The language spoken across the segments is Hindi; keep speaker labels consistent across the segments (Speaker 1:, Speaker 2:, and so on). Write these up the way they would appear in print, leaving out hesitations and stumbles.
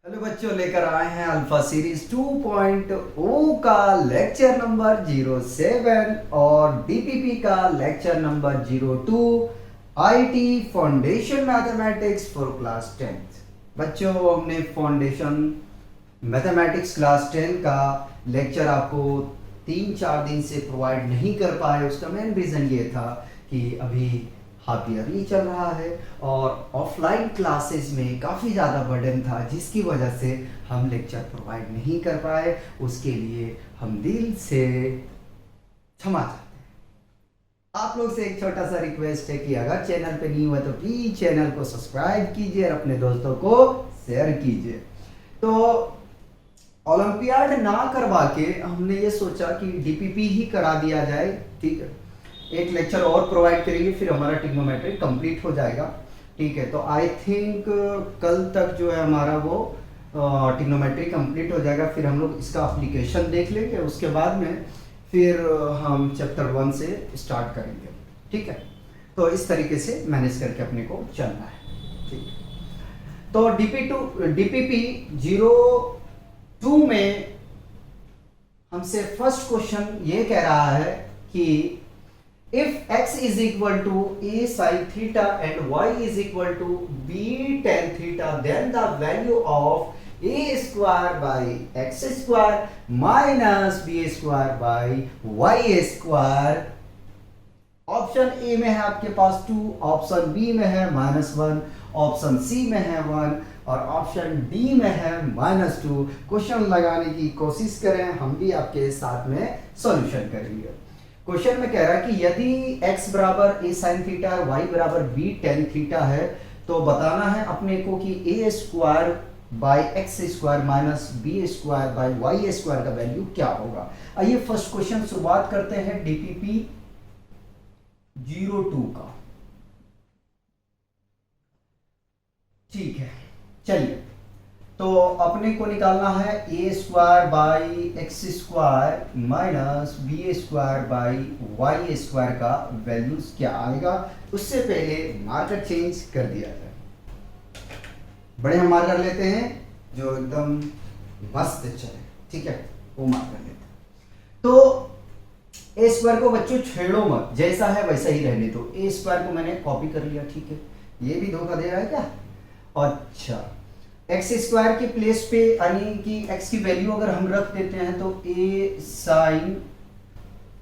Speaker 1: हेलो बच्चों, लेकर आए हैं अल्फा सीरीज 2.0 का लेक्चर नंबर 07 और डीपीपी का lecture number 02 IT foundation mathematics for class 10th। बच्चों, हमने फाउंडेशन मैथमेटिक्स क्लास 10 का लेक्चर आपको 3-4 दिन से प्रोवाइड नहीं कर पाए। उसका मेन रीज़न ये था कि अभी हाफ ईयरली चल रहा है और ऑफलाइन क्लासेस में काफ़ी ज़्यादा बर्डन था, जिसकी वजह से हम लेक्चर प्रोवाइड नहीं कर पाए। उसके लिए हम दिल से क्षमा चाहते हैं। आप लोग से एक छोटा सा रिक्वेस्ट है कि अगर चैनल पे नहीं हुआ तो प्लीज़ चैनल को सब्सक्राइब कीजिए और अपने दोस्तों को शेयर कीजिए। तो ओलंपियाड ना करवा के हमने ये सोचा कि डीपीपी ही करा दिया जाए। ठीक है, एक लेक्चर और प्रोवाइड करेंगे, फिर हमारा ट्रिग्नोमेट्री कंप्लीट हो जाएगा। ठीक है, तो आई थिंक कल तक जो है हमारा वो ट्रिग्नोमेट्री कंप्लीट हो जाएगा। फिर हम लोग इसका एप्लीकेशन देख लेंगे, उसके बाद में फिर हम चैप्टर 1 से स्टार्ट करेंगे। ठीक है, तो इस तरीके से मैनेज करके अपने को चलना है। ठीक है, तो डीपीपी 02 में हमसे फर्स्ट क्वेश्चन ये कह रहा है कि if x is equal to a sin theta and y is equal to b tan theta, then the value of a square by x square minus b square by y square। Option A में है आपके पास 2, ऑप्शन बी में है -1, ऑप्शन सी में है 1 और ऑप्शन डी में है -2। क्वेश्चन लगाने की कोशिश करें, हम भी आपके साथ में सॉल्यूशन करेंगे। क्वेश्चन में कह रहा है कि यदि x बराबर a sin थीटा और y बराबर b tan थीटा है, तो बताना है अपने को कि a square by x square minus B square by Y square का वैल्यू क्या होगा। आइए फर्स्ट क्वेश्चन शुरुआत करते हैं डीपीपी 02 का। ठीक है, चलिए, तो अपने को निकालना है ए square by x square minus B square by Y square का वैल्यूज क्या आएगा। उससे पहले मार्कर चेंज कर दिया जाए। बड़े हम मार्कर लेते हैं जो एकदम मस्त चले। ठीक है, वो मार्कर लेते हैं। तो ए स्क्वायर को बच्चों छेड़ो मत, जैसा है वैसा ही रहने दो। ए स्क्वायर को मैंने कॉपी कर लिया। ठीक है, ये भी धोखा दे रहा है क्या? अच्छा, एक्स स्क्वायर के प्लेस पे यानी कि एक्स की वैल्यू अगर हम रख देते हैं तो ए साइन,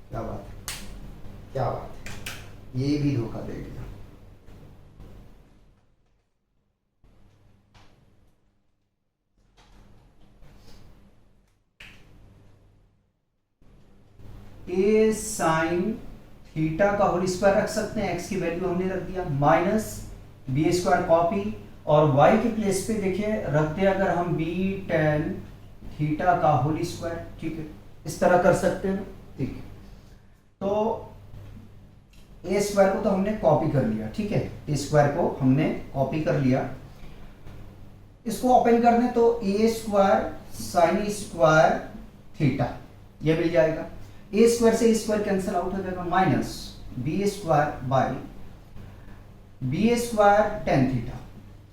Speaker 1: क्या बात है, क्या बात है, ये भी धोखा दे दिया। ए साइन थीटा का होल स्क्वायर रख सकते हैं, एक्स की वैल्यू हमने रख दिया, माइनस बी स्क्वायर कॉपी और y के प्लेस पे देखिए रखते हैं अगर हम b tan थीटा का होल स्क्वायर। ठीक है, इस तरह कर सकते हैं। ठीक है, तो a स्क्वायर को तो हमने कॉपी कर लिया। ठीक है, a स्क्वायर को हमने कॉपी कर लिया। इसको ओपन कर दें तो a square sine square theta ये मिल जाएगा। a स्क्वायर से स्क्वायर कैंसिल आउट हो जाएगा, minus b square by b square tan theta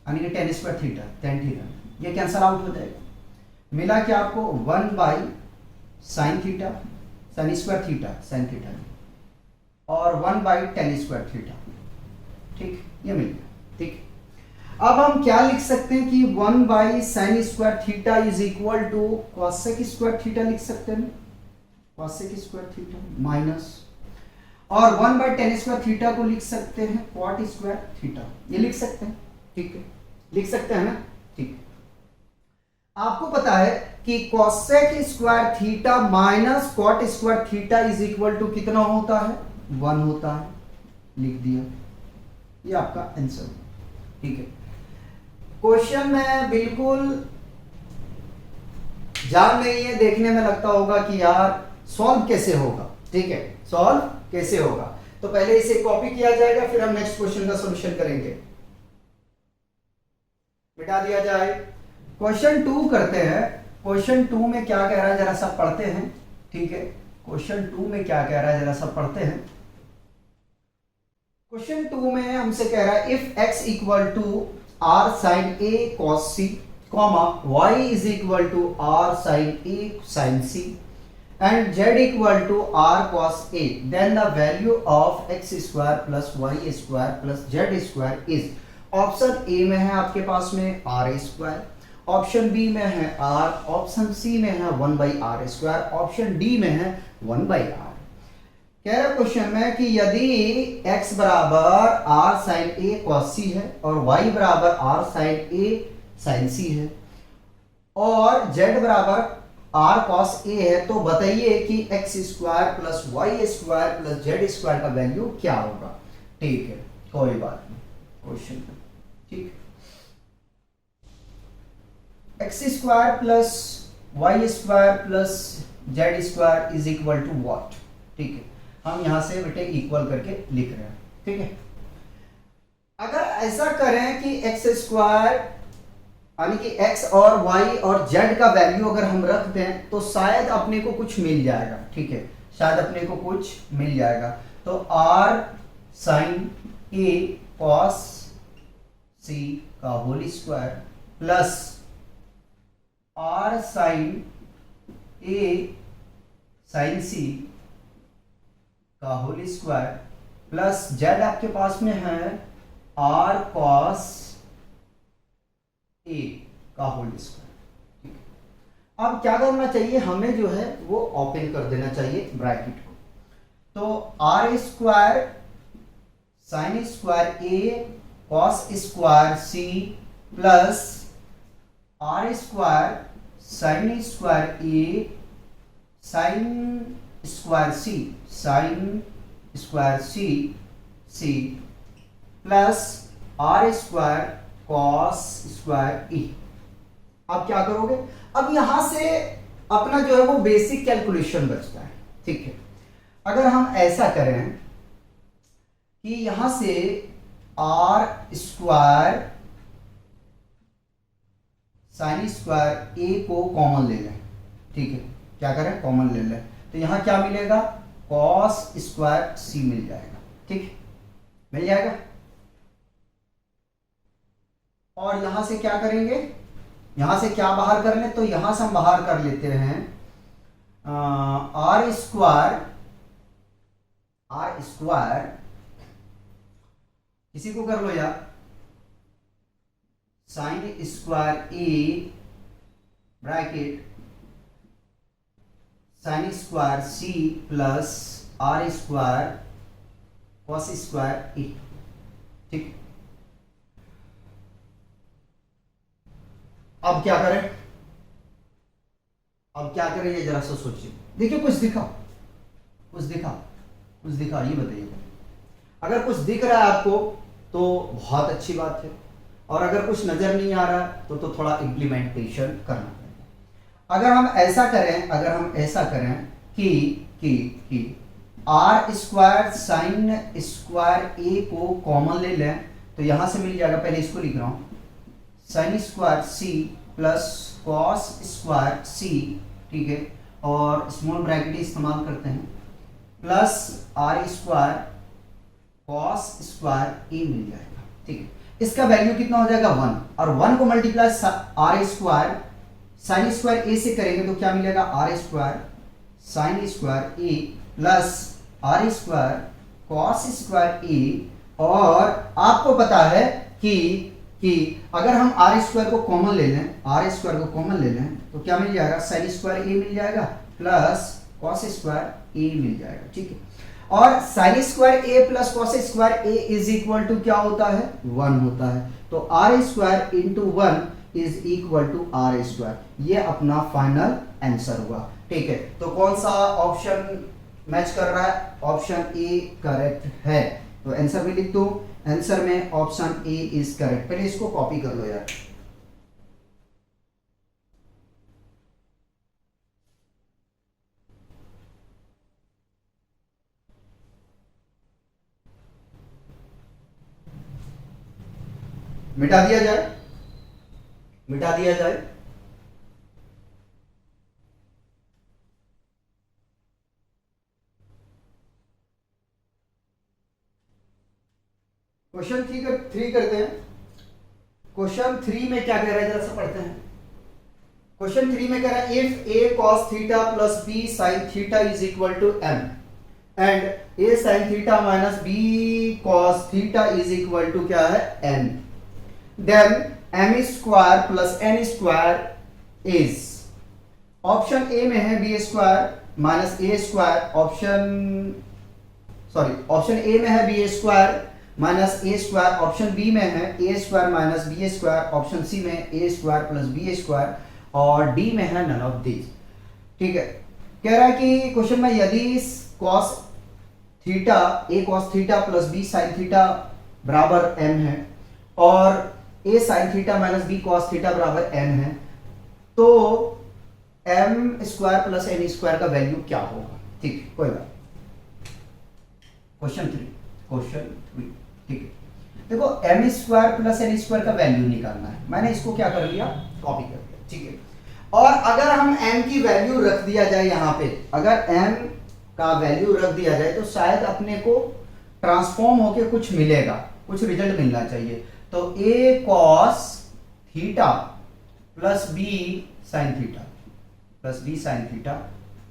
Speaker 1: यानी कि tan square theta tan theta, ये कैंसल आउट हो जाएगा। मिला कि आपको 1 by sine theta sine square theta sine theta और 1 बाई टेन स्क्वायर थीटा। ठीक, ये मिल गया। ठीक, अब हम क्या लिख सकते हैं कि 1 by sine square theta is equal to cosec square theta लिख सकते हैं, कॉसेक स्क्वायर थीटा माइनस और 1 बाई टेन स्क्वायर थीटा को लिख सकते हैं कॉट स्क्वायर थीटा, ये लिख सकते हैं। ठीक है, लिख सकते हैं ना। ठीक, आपको पता है कि cosec square theta minus cot square theta is equal to कितना होता है, 1 होता है, लिख दिया, ये आपका आंसर। ठीक है, क्वेश्चन में बिल्कुल जान नहीं है, देखने में लगता होगा कि यार सॉल्व कैसे होगा। ठीक है, सॉल्व कैसे होगा, तो पहले इसे कॉपी किया जाएगा, फिर हम नेक्स्ट क्वेश्चन का सॉल्यूशन करेंगे। मिटा दिया जाए। क्वेश्चन 2 करते हैं। क्वेश्चन 2 में क्या कह रहा है जरा सा पढ़ते हैं। ठीक है, क्वेश्चन 2 में क्या कह रहा है जरा सा पढ़ते हैं। क्वेश्चन 2 में हमसे कह रहा है if x equal to r sin a cos c comma y is equal to r sin a sin c and z equal to r cos a, then the value of x square plus y square plus z square is, option A में है आपके पास में आर स्क्वायर, ऑप्शन बी में है आर, ऑप्शन सी में है 1/r स्क्वायर, ऑप्शन डी में है 1/r। कह रहा क्वेश्चन में कि यदि x बराबर r sin a cos c है और y बराबर r sin a sin c है और z बराबर r cos a है, तो बताइए कि x square plus y square plus z square का वैल्यू क्या होगा। ठीक है, कोई बात नहीं, क्वेश्चन ठीक, x square plus y square plus z square is equal to what. ठीक है, हम यहां से बेटे इक्वल करके लिख रहे हैं। ठीक है, अगर ऐसा करें कि एक्स स्क्वायर यानी कि एक्स और वाई और जेड का वैल्यू अगर हम रख दें तो शायद अपने को कुछ मिल जाएगा। ठीक है, शायद अपने को कुछ मिल जाएगा। तो R sine A cos C का whole square plus R sine A sine C का होल स्क्वायर प्लस जेड आपके पास में है आर कॉस ए का होल स्क्वायर। अब क्या करना चाहिए, हमें जो है वो ओपन कर देना चाहिए ब्रैकेट को। तो are square sine square A cos square C plus R square sine square A sine square C sine square C C plus R square cos square E. अब क्या करोगे, अब यहां से अपना जो है वो बेसिक कैलकुलेशन बचता है। ठीक है, अगर हम ऐसा करें कि यहां से आर स्क्वायर साइन स्क्वायर ए को कॉमन ले लें। ठीक है, क्या करें, कॉमन ले लें, तो यहां क्या मिलेगा, कॉस स्क्वायर सी मिल जाएगा। ठीक है, मिल जाएगा। और यहां से क्या करेंगे, यहां से क्या बाहर कर लें, तो यहां से हम बाहर कर लेते हैं आर स्क्वायर किसी को कर लो यार, sine square A bracket sine square C plus R square cos square A. ठीक, अब क्या करें, अब क्या करें ये जरा सा सोचिए। देखिए कुछ दिखा ये बताइए। अगर कुछ दिख रहा है आपको तो बहुत अच्छी बात है, और अगर कुछ नजर नहीं आ रहा तो थोड़ा इम्प्लीमेंटेशन करना पड़ेगा। अगर हम ऐसा करें कि आर स्क्वायर साइन स्क्वायर ए को कॉमन ले लें, तो यहां से मिल जाएगा, पहले इसको लिख रहा हूं, sine square C plus cos square C. ठीक है, और स्मॉल ब्रैकेट इस्तेमाल करते हैं, plus R square cos square ए मिल जाएगा। ठीक है, इसका वैल्यू कितना हो जाएगा 1, और 1 को multiply R square sine square A से करेंगे तो क्या मिलेगा, R square sine square A plus R square cos square A. और आपको पता है कि अगर हम आर स्क्वायर को कॉमन ले लें, तो क्या मिल जाएगा, साइन स्क्वायर ए मिल जाएगा प्लस कॉस स्क्वायर ए मिल जाएगा। ठीक है, और sine square A plus cos square a is equal to क्या होता है, 1 होता है। तो are square into 1 is equal to r square. ये अपना फाइनल आंसर हुआ। ठीक है, तो कौन सा ऑप्शन मैच कर रहा है, ऑप्शन ए करेक्ट है। तो आंसर में लिख दो, आंसर में ऑप्शन ए इज करेक्ट। पहले इसको कॉपी कर लो यार। मिटा दिया जाए। क्वेश्चन 3 करते हैं। क्वेश्चन 3 में क्या कह रहा है जरा सा पढ़ते हैं। क्वेश्चन 3 में कह रहा है if a cos theta plus b sin theta is equal to m and a sin theta minus b cos theta is equal to क्या है n, then m square plus n square is, option ए में है B square minus A square, option ए में है B square minus A square, option B में है ए square minus B square, option C में A square plus B square और डी में है नन ऑफ दीज। ठीक है, कह रहा है कि क्वेश्चन में यदि cos theta a cos theta plus b sin theta बराबर m है और a sin theta minus b cos theta बराबर n है, तो m square plus n square का वैल्यू क्या होगा। ठीक है, कोई बात। क्वेश्चन 3 ठीक है, देखो m square plus n square का वैल्यू निकालना है। मैंने इसको क्या कर लिया, कॉपी कर लिया। ठीक है, और अगर हम m की वैल्यू रख दिया जाए यहाँ पे, अगर m का वैल्यू रख दिया जाए तो शायद अपने को ट्रांसफॉर्म होके कुछ मिलेगा, कुछ रिजल्ट मिलना चाहिए। तो a cos theta plus b sin theta plus b sin theta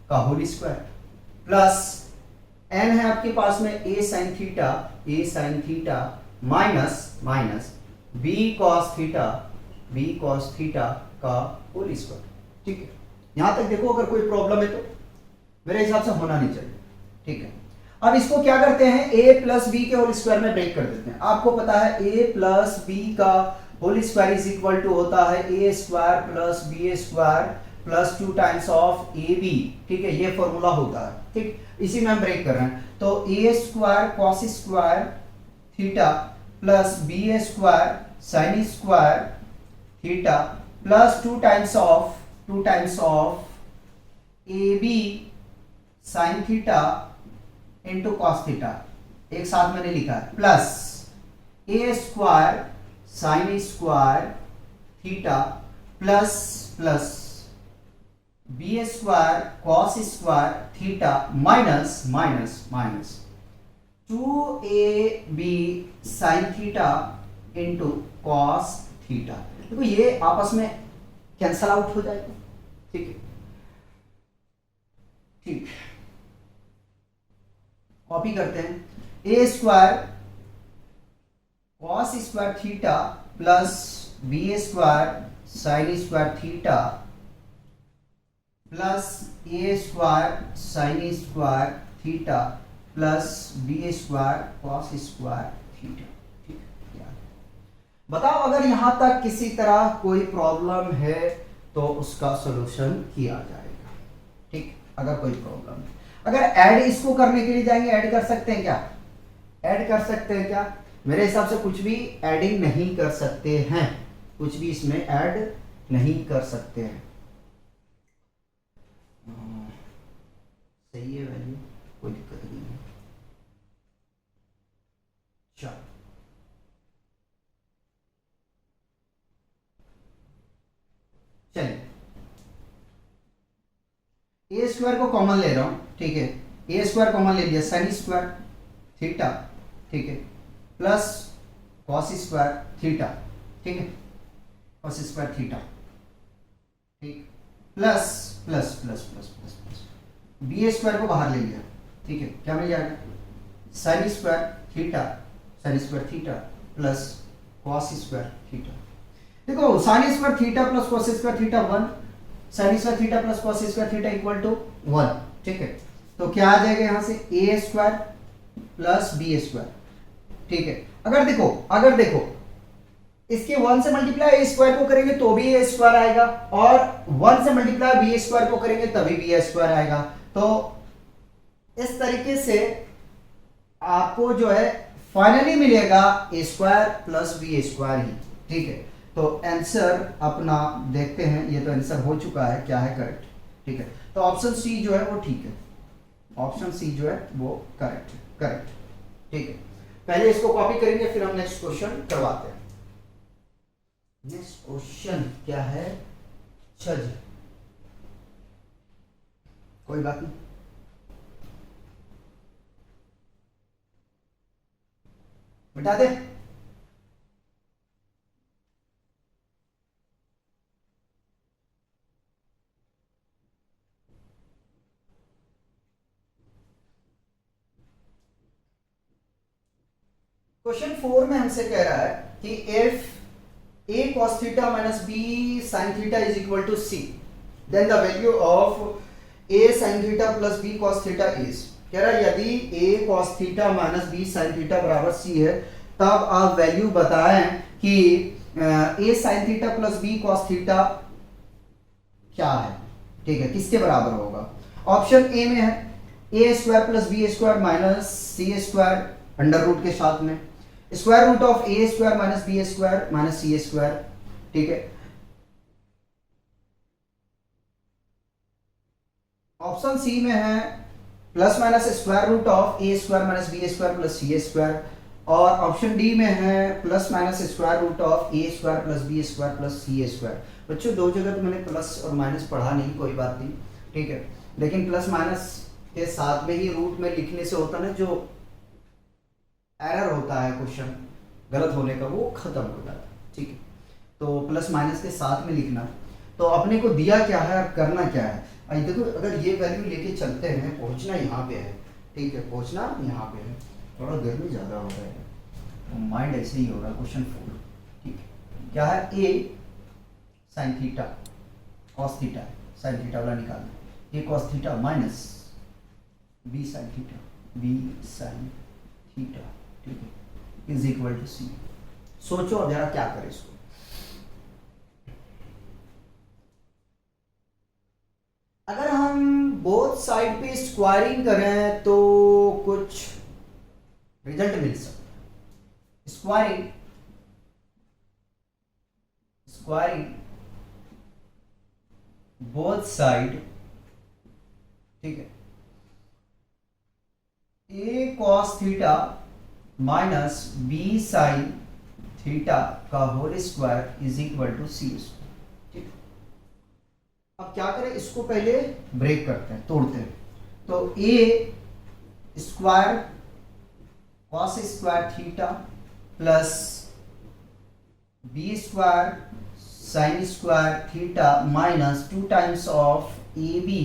Speaker 1: का होल स्क्वायर प्लस n है आपके पास में a sin theta minus b cos theta का होल स्क्वायर। ठीक है, यहां तक देखो, अगर कोई प्रॉब्लम है तो मेरे हिसाब से होना नहीं चाहिए। ठीक है, अब इसको क्या करते हैं, a प्लस बी के होल स्क्वायर में ब्रेक कर देते हैं। आपको पता है a प्लस बी का whole square is equal to होता है a square plus B square plus 2 times of A b. ठीक है, ये फॉर्मूला होता है। ठीक, इसी में हम ब्रेक कर रहे हैं। तो a square cos square theta plus B square sine square theta plus 2 times of A B sine theta into cos theta, एक साथ मैंने लिखा है, plus A square sine square theta plus B square cos square theta minus 2ab sine theta into cos theta. देखो ये आपस में कैंसल आउट हो जाएगा। ठीक है, ठीक, कॉपी करते हैं। A square cos square theta plus B square sine square theta plus A square sine square theta plus B square cos square theta. ठीक है, बताओ अगर यहां तक किसी तरह कोई प्रॉब्लम है तो उसका सॉल्यूशन किया जाएगा। ठीक, अगर कोई प्रॉब्लम है, अगर ऐड इसको करने के लिए जाएंगे, ऐड कर सकते हैं क्या, ऐड कर सकते हैं क्या? मेरे हिसाब से कुछ भी ऐडिंग नहीं कर सकते हैं, कुछ भी इसमें ऐड नहीं कर सकते हैं। सही है वैल्यू, कोई दिक्कत नहीं है। चलो चलिए, ए स्क्वायर को कॉमन ले रहा हूं। ठीक है, ए स्क्वायर कॉमन ले लिया, साइन स्क्वायर थीटा, ठीक है, प्लस कॉस स्क्वायर थीटा, ठीक है, कॉस स्क्वायर थीटा, ठीक, plus plus plus plus plus plus B square को बाहर ले लिया। ठीक है, क्या मिल जाएगा, sine square theta plus cos square theta. देखो sine square theta plus cos square theta 1, sine square theta plus cos square theta equal to 1। ठीक है, तो क्या आ जाएगा यहां से A square plus B square. ठीक है, अगर देखो इसके 1 से मल्टीप्लाई ए स्क्वायर को करेंगे तो भी ए स्क्वायर आएगा, और 1 से मल्टीप्लाई बी स्क्वायर को करेंगे तभी बी स्क्वायर आएगा। तो इस तरीके से आपको जो है फाइनली मिलेगा ए स्क्वायर प्लस बी स्क्वायर ही। ठीक है, तो आंसर अपना देखते हैं, ये तो आंसर हो चुका है, क्या है करेक्ट। ठीक है, तो ऑप्शन सी जो है वो ठीक है, ऑप्शन सी जो है वो करेक्ट है, करेक्ट। ठीक है, पहले इसको कॉपी करेंगे फिर हम नेक्स्ट क्वेश्चन करवाते हैं। नेक्स्ट क्वेश्चन क्या है, छज, कोई बात नहीं, बता दे। क्वेश्चन 4 में हमसे कह रहा है कि if a cos theta minus b sin theta is equal to c, then the value of a sin theta plus b cos theta is, कह रहा है यदि a cos theta minus b sin theta बराबर c है, तब आप वैल्यू बताएं कि a sin theta plus b cos theta क्या है, ठीक है, किसके बराबर होगा। ऑप्शन ए में है ए square plus B square minus सी स्क्वायर अंडर रूट के साथ में square root of A square minus B square minus C square, ठीक है। ऑप्शन सी में है plus minus square root of A square minus B square plus C square, और ऑप्शन डी में है plus minus square root of A square plus B square plus C square. बच्चों दो जगह तो मैंने प्लस और माइनस पढ़ा नहीं, कोई बात नहीं, ठीक है, लेकिन प्लस माइनस के साथ में ही रूट में लिखने से होता ना जो एरर होता है क्वेश्चन गलत होने का, वो खत्म हो जाता है, ठीक है। तो प्लस माइनस के साथ में लिखना, तो अपने को दिया क्या है और करना क्या है। अब देखो अगर ये वैल्यू लेके चलते हैं, पहुंचना यहाँ पे है, ठीक है, पहुंचना यहाँ पे है, थोड़ा गर्मी ज़्यादा हो रहा है तो माइंड ऐसे ही हो रहा है। क्वेश्चन 4, ठीक है, क्या है, A sine theta cos theta, sine theta वाला निकालना, A cos theta minus B sine theta, B sine theta, ठीक है, इज इक्वल टू सी। सोचो अब जरा क्या करें इसको। अगर हम बोथ साइड पे स्क्वायरिंग करें तो कुछ रिजल्ट मिल सकता है। स्क्वायरिंग स्क्वायरिंग बोथ साइड, ठीक है, A cos theta minus B sine theta का whole square is equal to C square, ठीक। अब क्या करें, इसको पहले ब्रेक करते हैं, तोड़ते हैं। तो A square cos square theta plus B square sine square theta minus 2 times of A B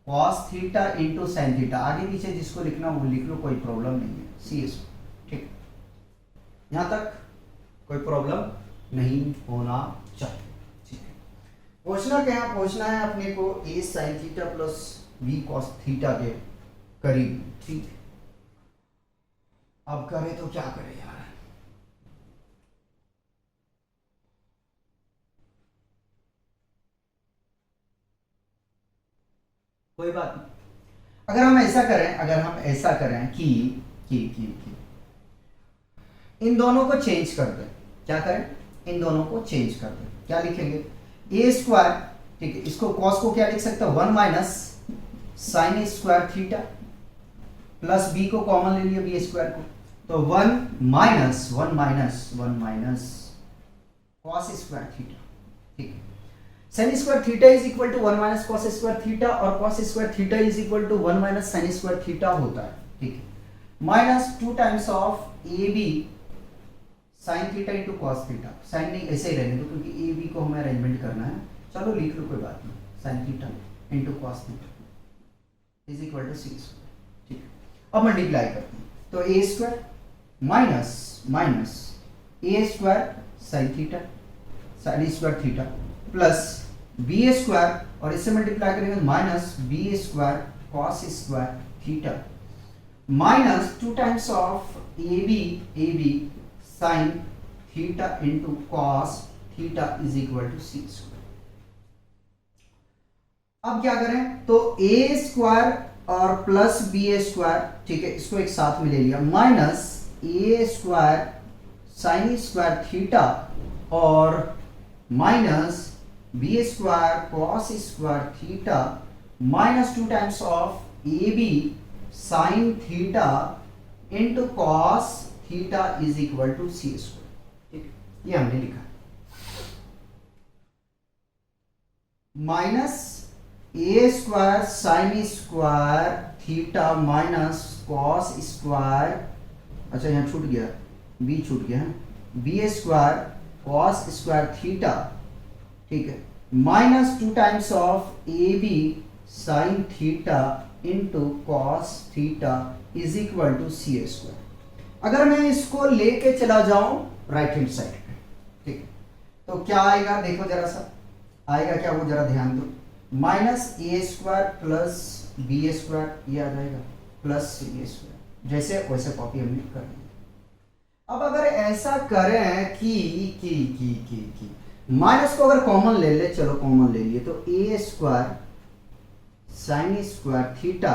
Speaker 1: cos theta into sine theta, आगे पीछे जिसको लिखना वो लिख लो, कोई प्रॉब्लम नहीं है, सी एस, ठीक। यहां तक कोई प्रॉब्लम नहीं होना चाहिए, ठीक है। पहुंचना क्या है, पहुंचना है अपने को A sine theta plus B cos theta के करीब, ठीक है। अब करें तो क्या करें यार, कोई बात नहीं। अगर हम ऐसा करें, अगर हम ऐसा करें कि इन दोनों को चेंज कर दें, क्या करें, इन दोनों को चेंज कर दें, क्या लिखेंगे, ए स्क्वायर, ठीक है, इसको कॉस को क्या लिख सकते हैं, 1 minus sine square theta plus b को कॉमन ले लिया बी स्क्वायर को, तो 1 माइनस कॉस स्क्वायर थीटा, ठीक है। Sine square theta is equal to 1 minus cos square theta, और cos square theta is equal to 1 minus sine square theta होता है, ठीक है, minus 2 times of A B sine theta into cos theta, sine नहीं ऐसे ही रहने दो क्योंकि ए बी को हमें अरेंजमेंट करना है, चलो लिख लो, कोई बात नहीं, sine theta into cos theta is equal to C square, ठीक है। अब मल्टीप्लाई करते हैं, तो A square minus A square sine theta sine square theta plus B square, और इससे मल्टीप्लाई करेंगे minus B square cos square theta minus 2 times of A B sine theta into cos theta is equal to C square. अब क्या करें, तो ए स्क्वायर और प्लस बी स्क्वायर, ठीक है, इसको एक साथ में ले लिया, minus A square sine square theta और minus B square cos square theta minus 2 times of A B sine theta into cos theta is equal to C square, ठीक है, ये हमने लिखा, minus A square sine square theta minus cos square, अच्छा यहाँ छूट गया, बी छूट गया है, B square cos square theta, ठीक है, minus 2 times of A B sine theta into cos theta is equal to C square. अगर मैं इसको लेके चला जाऊं राइट हैंड साइड पे, ठीक है, तो क्या आएगा देखो जरा सा, आएगा क्या वो जरा ध्यान दो, minus A square plus B square, ये आ जाएगा प्लस सी स्क्वायर, जैसे वैसे कॉपी हमने कर दी। अब अगर ऐसा करें कि माइनस को अगर कॉमन ले ले, चलो कॉमन ले लिए, तो A square sine square theta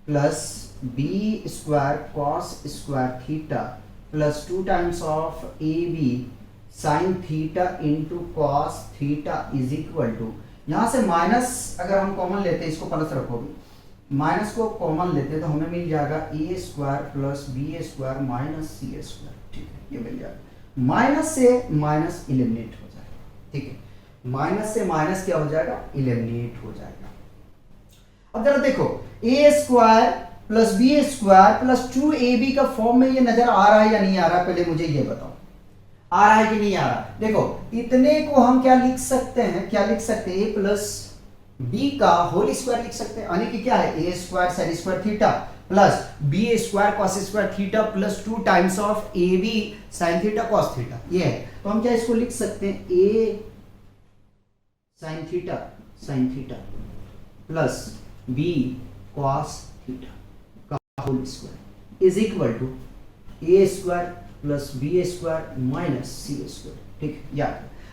Speaker 1: plus B square cos square theta plus 2 times of A B sine theta into cos theta is equal to, यहां से माइनस अगर हम कॉमन लेते हैं, इसको प्लस रखोगे, माइनस को कॉमन लेते तो हमें मिल जाएगा A square plus B square minus C square, ठीक है, ये मिल जाएगा। माइनस से माइनस इलिमिनेट हो जाएगा, ठीक है, माइनस से माइनस क्या हो जाएगा, इलिमिनेट हो जाएगा। अब जरा देखो, a square plus B square plus 2ab का फॉर्म में ये नजर आ रहा है या नहीं आ रहा, पहले मुझे ये बताओ, आ रहा है कि नहीं आ रहा। देखो इतने को हम क्या लिख सकते हैं, क्या लिख सकते हैं, ए प्लस बी का होल स्क्वायर लिख सकते हैं, यानी कि क्या है, ए square sine square theta plus B square cos square theta plus 2 times of A B sine theta cos theta, ये है। तो हम क्या इसको लिख सकते हैं, a sine theta plus B cos theta का whole square is equal to a square plus B square minus C square, ठीक है। या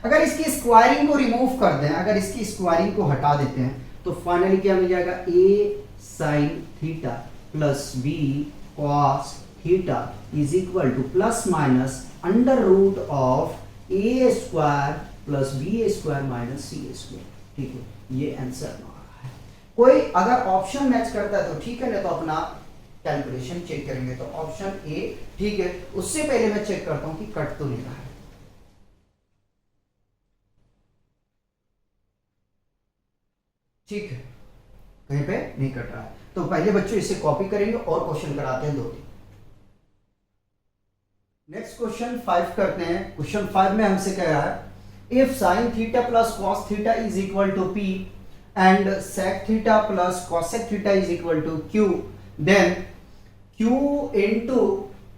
Speaker 1: अगर इसकी स्क्वायरिंग को रिमूव कर दें, अगर इसकी स्क्वायरिंग को हटा देते हैं, तो फाइनली क्या मिल जाएगा, a sine theta plus B cos theta is equal to plus minus under root of A square plus B square minus C square, ठीक है, ये आंसर आ रहा है। कोई अगर ऑप्शन मैच करता है तो ठीक है, नहीं तो अपना कैलकुलेशन चेक करेंगे। तो ऑप्शन ए ठीक है, उससे पहले मैं चेक करता हूं कि कट तो नहीं रहा है। ठीक है, कहीं पे नहीं कट रहा है, तो पहले बच्चों इसे कॉपी करेंगे और क्वेश्चन कराते हैं 2-3। नेक्स्ट क्वेश्चन 5 करते हैं। क्वेश्चन 5 में हमसे कह रहा है, if sine theta plus cos theta is equal to p and sec theta plus cosec theta is equal to q, then q into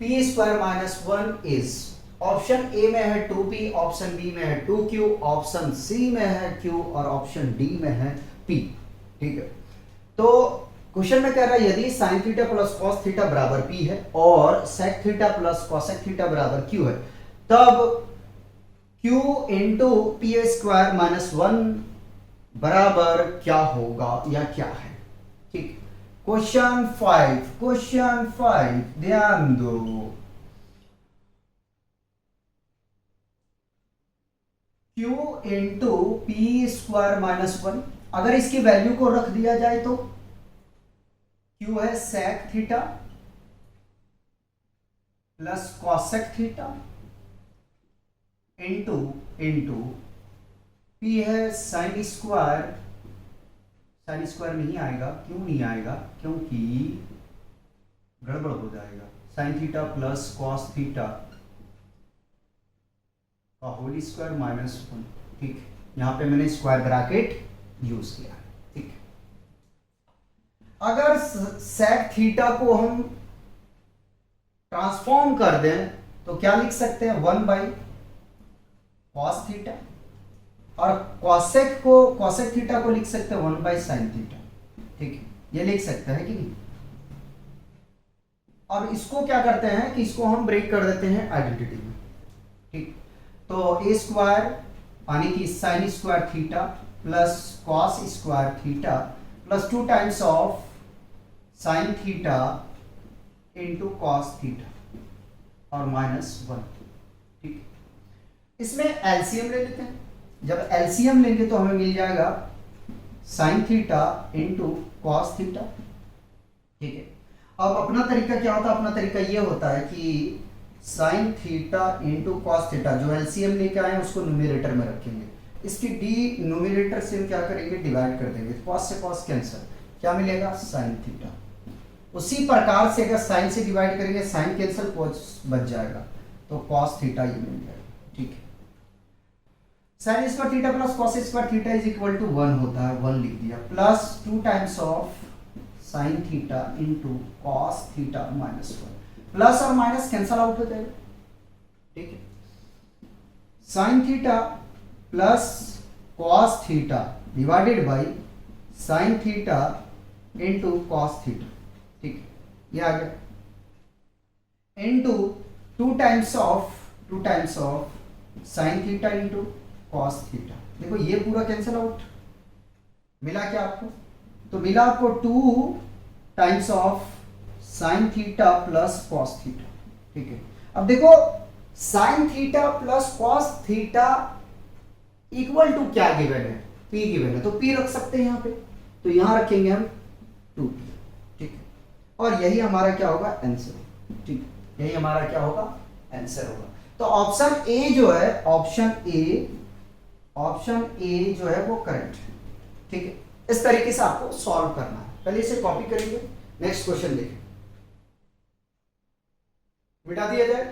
Speaker 1: p square minus 1 is, option ए में है 2p, ऑप्शन बी में है 2q, ऑप्शन सी में है q और ऑप्शन डी में है p, ठीक है। तो क्वेश्चन में कह रहा है, यदि sine theta plus cos theta बराबर p है और sec theta plus cosec theta बराबर q है, तब q into p square minus 1 बराबर क्या होगा या क्या है, ठीक। क्वेश्चन 5 ध्यान दो, q into p square minus 1, अगर इसकी वैल्यू को रख दिया जाए तो q है sec theta plus cosec theta into p है साइन स्क्वायर नहीं आएगा, क्यों नहीं आएगा, क्योंकि गड़बड़ हो जाएगा, sine theta plus cos theta का होल स्क्वायर माइनस 1, ठीक। यहां पे मैंने स्क्वायर ब्रैकेट यूज किया, ठीक। अगर सेक थीटा को हम ट्रांसफॉर्म कर दें तो क्या लिख सकते हैं, 1 बाई कॉस थीटा, और कॉसेक थीटा को लिख सकते हैं 1 बाई साइन थीटा, ठीक है, ये लिख सकते हैं कि नहीं। अब इसको क्या करते हैं कि इसको हम ब्रेक कर देते हैं आइडेंटिटी में, ठीक। तो ए स्क्वायर यानी कि sign square theta plus cos square theta plus 2 times of sine theta into cos theta और माइनस 1, ठीक। इसमें एलसीएम ले लेते हैं, जब एलसीएम लेंगे तो हमें मिल जाएगा sine theta into cos theta, ठीक है। अब अपना तरीका क्या होता है, अपना तरीका ये होता है कि sign theta into cos theta, जो एलसीएम लेके आए हैं उसको न्यूमरेटर में रखेंगे, इसकी डी न्यूमरेटर से हम क्या करेंगे, डिवाइड कर देंगे, कॉस से कॉस कैंसिल, क्या मिलेगा, साइन थीटा। उसी प्रकार से अगर साइन से डिवाइड करेंगे, साइन कैंसिल कॉस बच जाएगा, तो कॉस थीटा ये मिल जाएगा, ठीक है। Sine square theta plus cos square theta is equal to 1 होता है, 1 लिख दिया, plus 2 times of sine theta into cos theta minus 1। Plus और माइनस कैंसल आउट हो जाएगा, ठीक है। Sine theta plus cos theta divided by sine theta into cos theta, ठीक है, ये आ गया, into two times of sine theta into cos theta. देखो ये पूरा कैंसिल आउट, मिला क्या आपको? तो मिला आपको 2 times of sine theta plus cos theta, ठीक है। अब देखो sine theta plus cos theta equal to क्या गिवन है? P गिवन है, तो P रख सकते हैं यहाँ पे, तो यहां रखेंगे हम 2P, ठीक है। और यही हमारा क्या होगा? आंसर, ठीक है, यही हमारा क्या होगा? आंसर होगा। तो ऑप्शन ए जो है, ऑप्शन ए जो है वो करेक्ट है, ठीक है। इस तरीके से आपको सॉल्व करना है। पहले इसे कॉपी करेंगे, नेक्स्ट क्वेश्चन देखें, मिटा दिया जाए।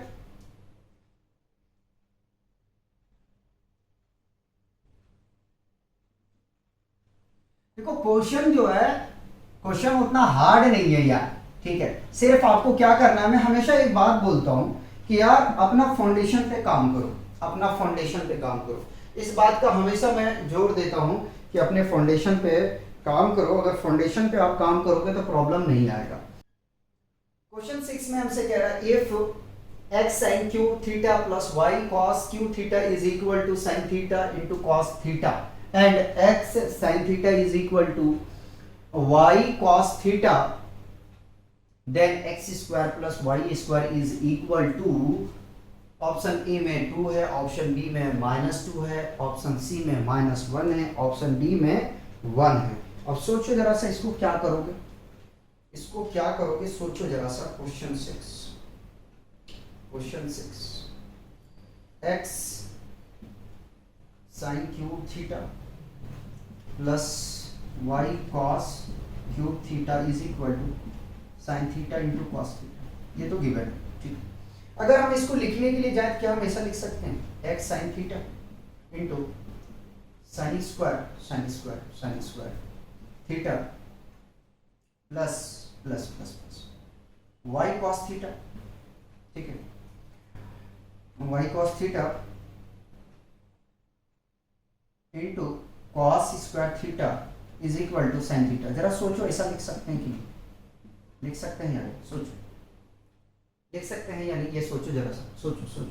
Speaker 1: देखो क्वेश्चन जो है, क्वेश्चन उतना हार्ड नहीं है यार, ठीक है। सिर्फ आपको क्या करना है, मैं हमेशा एक बात बोलता हूं कि यार अपना फाउंडेशन पे काम करो, अपना फाउंडेशन पे काम करो। इस बात का हमेशा मैं जोर देता हूं कि अपने फाउंडेशन पे काम करो। अगर फाउंडेशन पे आप काम करोगे तो प्रॉब्लम नहीं आएगा। क्वेश्चन 6 में हमसे कह रहा है if x sin q theta plus y cos q theta is equal to sin theta into cos theta and x sin theta is equal to y cos theta, then x square plus y square is equal to, option ए में 2 है, ऑप्शन बी में -2 है, ऑप्शन सी में -1 है, ऑप्शन डी में 1 है। अब सोचो जरा सा इसको क्या करोगे, इसको क्या करोगे, सोचो जरा सा। Question 6 x sin cube theta plus y cos cube theta is equal to sin theta into cos theta, ये तो गिवन है, ठीक है। अगर हम इसको लिखने के लिए जाए तो क्या हम ऐसा लिख सकते हैं, x sin theta into sin square theta plus plus plus plus y cos theta, ठीक है, y cos theta into cos square theta is equal to sin theta. जरा सोचो ऐसा लिख सकते हैं कि नहीं? लिख सकते हैं यार, सोचो, लिख सकते हैं या नहीं, ये सोचो जरा सा, सोचो।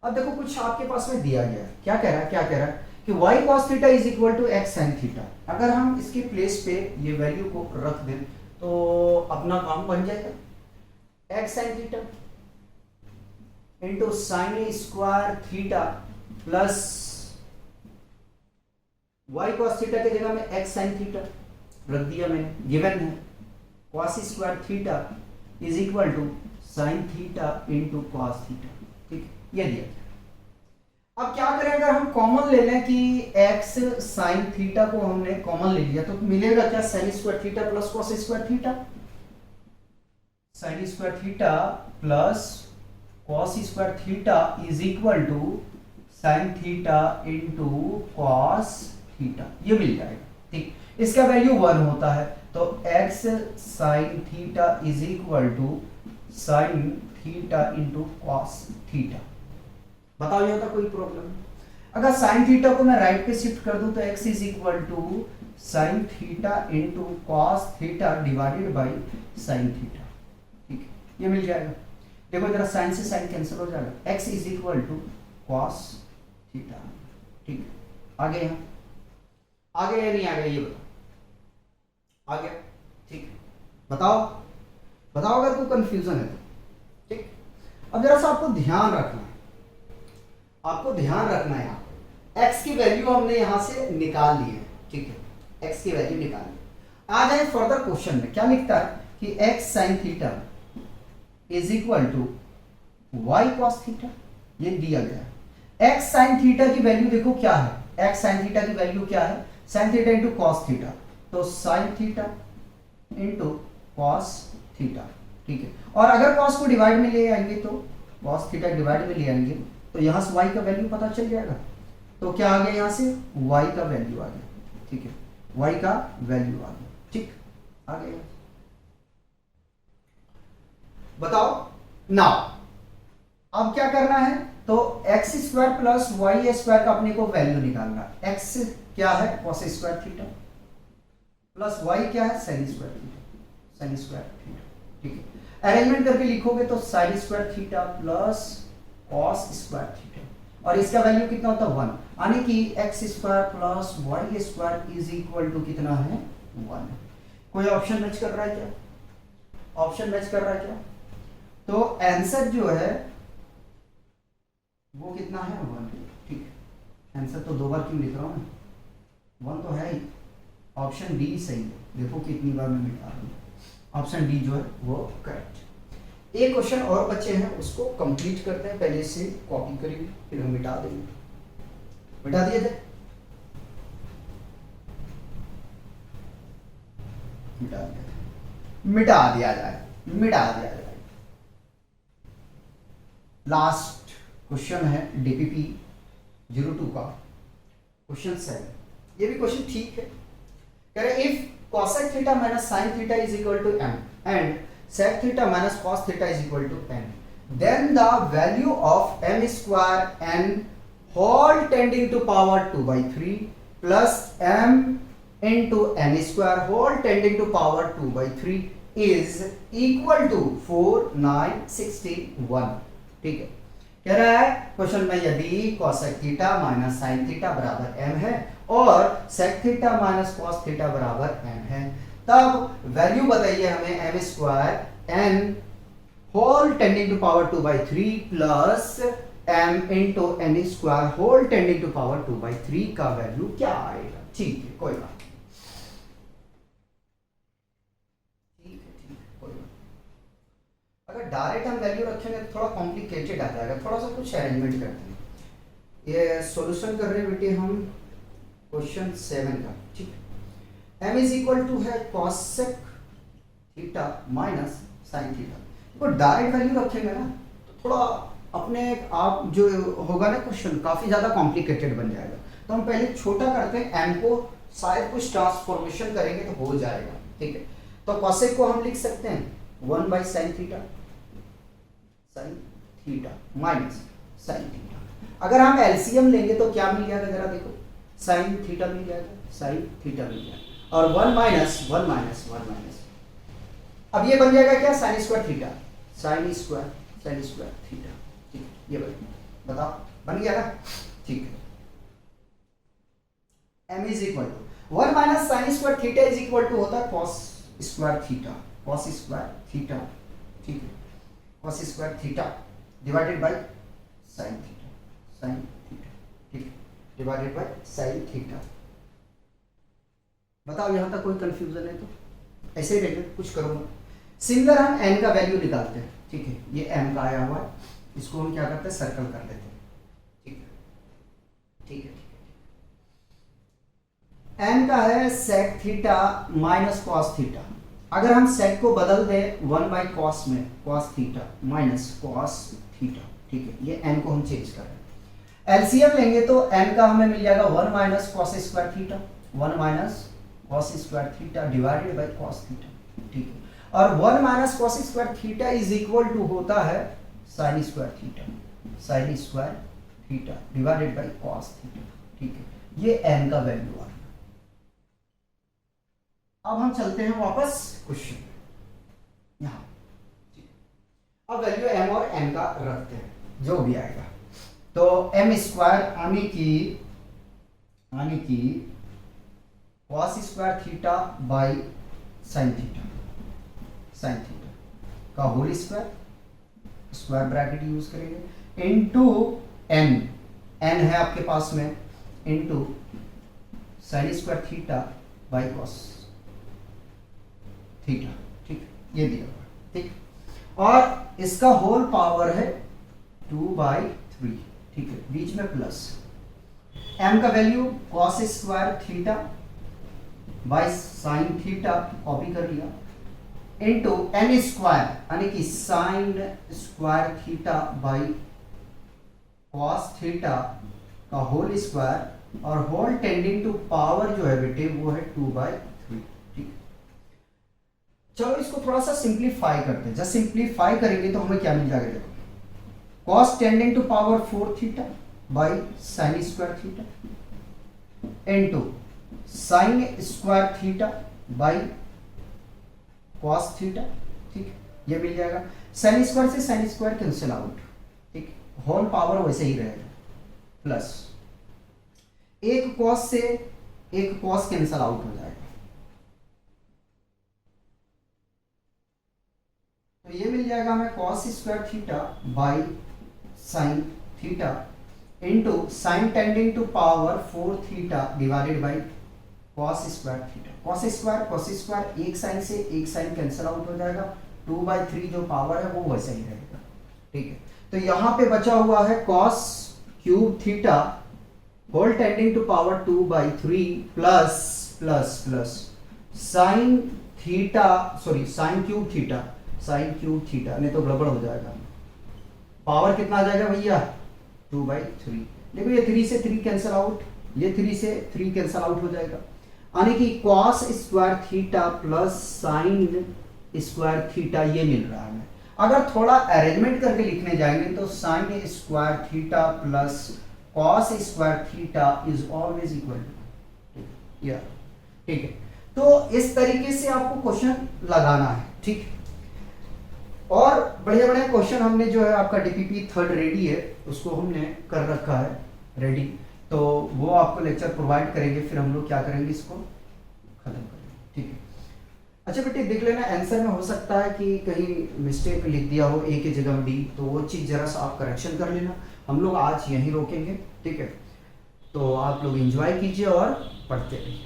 Speaker 1: अब देखो कुछ आपके पास में दिया गया है, क्या कह रहा है कि y cos theta is equal to x sin theta. अगर हम इसके प्लेस पे ये वैल्यू को रख दें तो अपना काम बन जाएगा, x sin theta into sign square theta plus y cos theta की जगह में x sin थीटा रख दिया मैंने, गिवन है cos square theta is equal to sine theta into cos theta, ठीक है, ये दिया। अब क्या करें, अगर हम कॉमन ले लें कि x sin थीटा को हमने कॉमन ले लिया तो मिलेगा क्या, sin square theta plus cos square theta, sin square theta plus cos square theta is equal to sin theta into cos theta, ये मिल जाएगा, ठीक। इसका वैल्यू 1 होता है, तो x sin theta is equal to sin theta into cos theta. बताओ यहाँ था कोई प्रॉब्लम? अगर sin थीटा को मैं राइट पे शिफ्ट कर दूं तो x is equal to sin theta into cos theta divided by sin theta, ठीक है, ये मिल जाएगा। देखो जरा sin से sin कैंसिल हो जाएगा, x is equal to cos theta, ठीक है। आगे यहाँ आगे या नहीं आ गया, ये बताओ, आ गया, ठीक है। बताओ अगर कोई कंफ्यूजन है तो, ठीक। अब जरा सा आपको ध्यान रखना है, यहाँ x की वैल्यू हमने यहां से निकाल ली है, ठीक है, x की वैल्यू निकाल ली। आ जाए फर्दर क्वेश्चन में, क्या लिखता है कि x sin theta is equal to y cos theta, ये दिया गया है। x sin थीटा की वैल्यू देखो क्या है, x sin थीटा की वैल्यू क्या है, sin theta into cos theta, तो sin theta into cos theta, ठीक है। और अगर cos को डिवाइड में ले आएंगे तो cos थीटा डिवाइड में ले आएंगे तो यहां से y का वैल्यू पता चल जाएगा। तो क्या आ गया, यहां से y का वैल्यू आ गया, ठीक है, y का वैल्यू आ गया, ठीक, आ गया। बताओ नाउ अब क्या करना है, तो x square plus y square का अपने को वैल्यू निकालना। एक्स क्या है cos square theta plus y क्या है sine square theta, sine square theta, ठीक है। अरेंजमेंट करके लिखोगे तो sine square theta plus cos square theta और इसका वैल्यू कितना होता है 1, यानी कि x square plus y square is equal to कितना है 1। कोई ऑप्शन मैच कर रहा है क्या, ऑप्शन मैच कर रहा है क्या? तो आंसर जो है वो कितना है 1, ठीक है। आंसर तो दो बार क्यों लिख रहा हूं मैं, 1 तो है ही। ऑप्शन डी सही है, देखो कितनी बार मैं मिटा रहा हूं। ऑप्शन डी जो है वो करेक्ट। एक क्वेश्चन और बचे हैं, उसको कंप्लीट करते हैं, पहले से कॉपी करेंगे फिर हम मिटा देंगे। मिटा दिए थे, मिटा दिया जाए, मिटा दिया जाए। लास्ट क्वेश्चन है डीपीपी 02 का क्वेश्चन 7। ये भी क्वेश्चन ठीक है, कह रहे if cosec theta minus sin theta is equal to m and sec theta minus cos theta is equal to n, then the value of m square n whole tending to power 2/3 plus m into n square whole tending to power 2/3 is equal to 4961। ठीक है, कह रहा है क्वेश्चन में यदि cosec theta minus sin theta बराबर m है और sec theta minus cos theta बराबर n है, तब वैल्यू बताइए हमें m square n whole tending to power 2/3 plus m into n square whole tending to power 2/3 का वैल्यू क्या आएगा। ठीक है, कोई बात, अगर डायरेक्ट हम वैल्यू रखेंगे तो थोड़ा कॉम्प्लिकेटेड आ जाएगा, थोड़ा सा कुछ अरेंजमेंट करते हैं। ये सॉल्यूशन कर रहे हैं बेटे हम क्वेश्चन 7 का, ठीक है। m इज इक्वल टू है cosec theta minus sin theta, तो डायरेक्ट वैल्यू रखेंगे ना तो थोड़ा अपने आप जो होगा ना क्वेश्चन काफी ज्यादा कॉम्प्लिकेटेड बन जाएगा। तो हम पहले छोटा करते हैं, m को शायद कुछ ट्रांसफॉर्मेशन करेंगे तो हो जाएगा, ठीक है। तो cosec को हम लिख सकते हैं 1/sin theta, sin theta minus sin theta. अगर हम एलसीएम लेंगे तो क्या मिल जाएगा, जरा देखो, sin थीटा मिल जाएगा, sin थीटा मिल जाएगा और 1 माइनस 1 माइनस 1 माइनस, अब ये बन जाएगा क्या sin square theta, sin square theta, ठीक है। ये बताओ बन गया ना, ठीक है। m is equal to 1 minus sin square theta is equal to होता है cos square theta, cos square theta, ठीक है, cos square theta divided by sin theta, ठीक है, डिवाइडेड बाय sin थीटा। बताओ यहां तक कोई कंफ्यूजन है तो ऐसे ही रहेगा, कुछ करो मत। सिमिलर हम n का वैल्यू निकालते हैं, ठीक है। ये m का आया हुआ है, इसको हम क्या करते हैं सर्कल कर लेते हैं, ठीक है, ठीक है, n का है sec theta minus cos theta. अगर हम sec को बदल दें 1/cos में, cos theta minus cos theta, ठीक है, ये n को हम चेंज कर रहे हैं। एलसीएम लेंगे तो n का हमें मिल जाएगा 1 minus cos square theta, 1 minus cos square theta divided by cos theta, ठीक है। और 1 minus cos square theta is equal to होता है sin square theta, sin square theta divided by cos theta, ठीक है। ये n का वैल्यू आ गया। अब हम चलते हैं वापस क्वेश्चन यहां, अब वैल्यू m और n का रखते हैं जो भी आएगा। तो m स्क्वायर आने की cos square theta by sin theta का होल स्क्वायर ब्रैकेट यूज करेंगे इनटू n है आपके पास में into sin square theta by cos theta, ठीक, ये दिया हुआ, ठीक। और इसका होल पावर है 2/3, ठीक है, बीच में प्लस m का value cos square theta by sin theta copy कर लिया इनटू n स्क्वायर यानी कि sin square theta by cos theta का होल स्क्वायर और होल टेंडिंग टू पावर जो है बेटे वो है 2/3, ठीक। चलो इसको थोड़ा सा सिंप्लीफाई करते हैं। जब सिंप्लीफाई करेंगे तो हमें क्या मिल जाएगा, देखो cos tending to power 4 theta by sine square theta into sine square theta by cos theta. ठीक, ये मिल जाएगा। साइन स्क्वायर से साइन स्क्वायर कैंसिल आउट, ठीक, होल पावर वैसे ही रहेगा, प्लस एक कॉस से एक कॉस कैंसिल आउट हो जाएगा, तो ये मिल जाएगा हमें cos square theta by sine theta into sine tending to power 4 theta divided by cos square theta. Cos square एक साइन से एक साइन कैंसिल आउट हो जाएगा, 2/3 जो पावर है वो वैसा ही रहेगा। ठीक है, तो यहां पे बचा हुआ है cos cube theta whole tending to power 2/3 plus plus plus sine theta, sorry sine cube theta, नहीं तो गड़बड़ हो जाएगा। पावर कितना आ जाएगा भैया, 2/3। देखो ये 3 से 3 कैंसिल आउट, ये 3 से 3 कैंसिल आउट हो जाएगा, यानी कि cos square theta plus sign square theta ये मिल रहा है हमें। अगर थोड़ा अरेंजमेंट करके लिखने जाएंगे तो sine square theta plus cos square theta is always equal to, या ठीक है। तो इस तरीके से आपको क्वेश्चन लगाना है, ठीक। और बढ़िया बढ़िया क्वेश्चन हमने जो है आपका डीपीपी 3rd रेडी है, उसको हमने कर रखा है रेडी, तो वो आपको लेक्चर प्रोवाइड करेंगे, फिर हम लोग क्या करेंगे, इसको खत्म करेंगे, ठीक है। अच्छा बेटे देख लेना, आंसर में हो सकता है कि कहीं मिस्टेक लिख दिया हो ए की जगह डी, तो वो चीज़ जरा सा आप करेक्शन कर लेना। हम लोग आज यहीं रोकेंगे, ठीक है। तो आप लोग एंजॉय कीजिए और पढ़ते रहिए।